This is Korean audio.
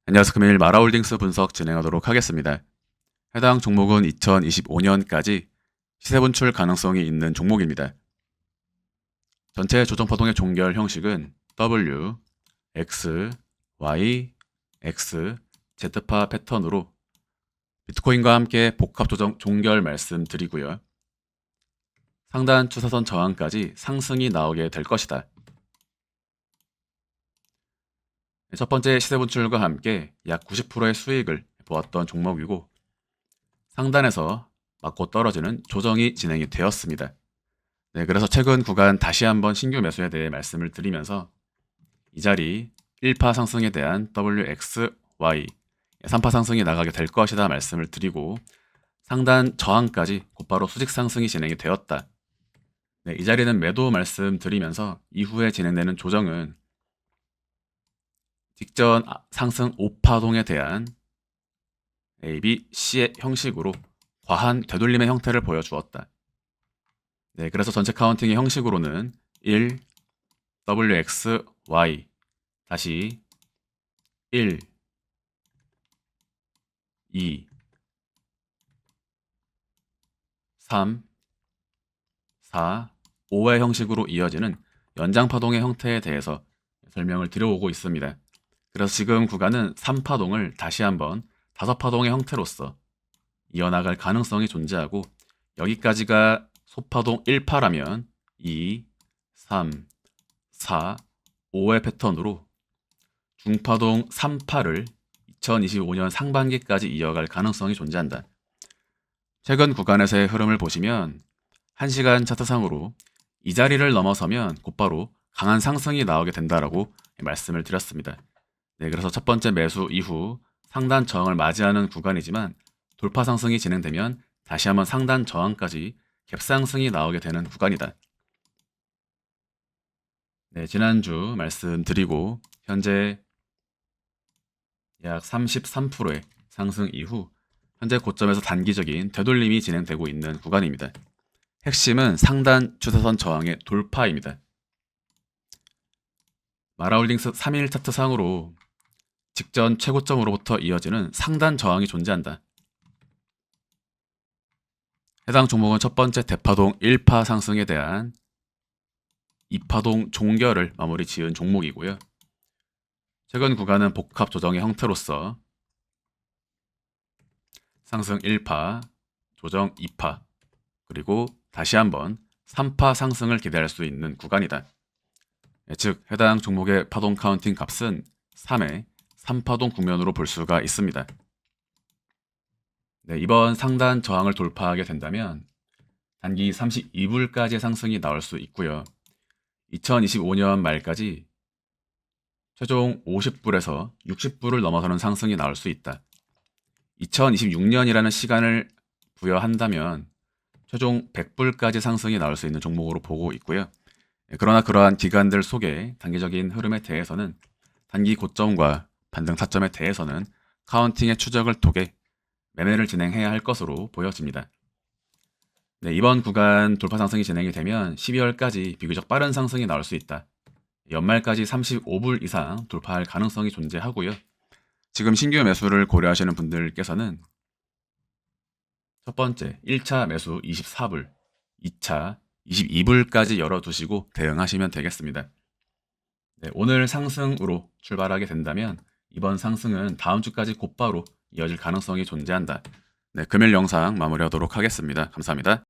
안녕하세요. 금일 마라홀딩스 분석 진행하도록 하겠습니다. 해당 종목은 2025년까지 시세 분출 가능성이 있는 종목입니다. 전체 조정파동의 종결 형식은 W, X, Y, X, Z파 패턴으로 비트코인과 함께 복합 조정 종결 말씀드리고요. 상단 추세선 저항까지 상승이 나오게 될 것이다. 첫 번째 시세 분출과 함께 약 90%의 수익을 보았던 종목이고 상단에서 맞고 떨어지는 조정이 진행이 되었습니다. 네, 그래서 최근 구간 다시 한번 신규 매수에 대해 말씀을 드리면서 이 자리 1파 상승에 대한 WXY 3파 상승이 나가게 될 것이다 말씀을 드리고 상단 저항까지 곧바로 수직 상승이 진행이 되었다. 네, 이 자리는 매도 말씀드리면서 이후에 진행되는 조정은 직전 상승 5파동에 대한 A, B, C의 형식으로 과한 되돌림의 형태를 보여주었다. 네, 그래서 전체 카운팅의 형식으로는 1, WX, Y, 다시 1, 2, 3, 4, 5의 형식으로 이어지는 연장파동의 형태에 대해서 설명을 드려오고 있습니다. 그래서 지금 구간은 3파동을 다시 한번 5파동의 형태로서 이어나갈 가능성이 존재하고 여기까지가 소파동 1파라면 2, 3, 4, 5의 패턴으로 중파동 3파를 2025년 상반기까지 이어갈 가능성이 존재한다. 최근 구간에서의 흐름을 보시면 1시간 차트상으로 이 자리를 넘어서면 곧바로 강한 상승이 나오게 된다라고 말씀을 드렸습니다. 네, 그래서 첫 번째 매수 이후 상단 저항을 맞이하는 구간이지만 돌파 상승이 진행되면 다시 한번 상단 저항까지 갭상승이 나오게 되는 구간이다. 네, 지난주 말씀드리고 현재 약 33%의 상승 이후 현재 고점에서 단기적인 되돌림이 진행되고 있는 구간입니다. 핵심은 상단 추세선 저항의 돌파입니다. 마라홀딩스 3일 차트상으로 직전 최고점으로부터 이어지는 상단 저항이 존재한다. 해당 종목은 첫 번째 대파동 1파 상승에 대한 2파동 종결을 마무리 지은 종목이고요. 최근 구간은 복합 조정의 형태로서 상승 1파, 조정 2파, 그리고 다시 한번 3파 상승을 기대할 수 있는 구간이다. 즉 해당 종목의 파동 카운팅 값은 3의 3파동 국면으로 볼 수가 있습니다. 네, 이번 상단 저항을 돌파하게 된다면 단기 32불까지의 상승이 나올 수 있고요. 2025년 말까지 최종 50불에서 60불을 넘어서는 상승이 나올 수 있다. 2026년이라는 시간을 부여한다면 최종 100불까지 상승이 나올 수 있는 종목으로 보고 있고요. 그러나 그러한 기간들 속에 단기적인 흐름에 대해서는 단기 고점과 반등 타점에 대해서는 카운팅의 추적을 통해 매매를 진행해야 할 것으로 보여집니다. 네, 이번 구간 돌파 상승이 진행이 되면 12월까지 비교적 빠른 상승이 나올 수 있다. 연말까지 35불 이상 돌파할 가능성이 존재하고요. 지금 신규 매수를 고려하시는 분들께서는 첫 번째 1차 매수 24불, 2차 22불까지 열어두시고 대응하시면 되겠습니다. 네, 오늘 상승으로 출발하게 된다면 이번 상승은 다음 주까지 곧바로 이어질 가능성이 존재한다. 네, 금일 영상 마무리하도록 하겠습니다. 감사합니다.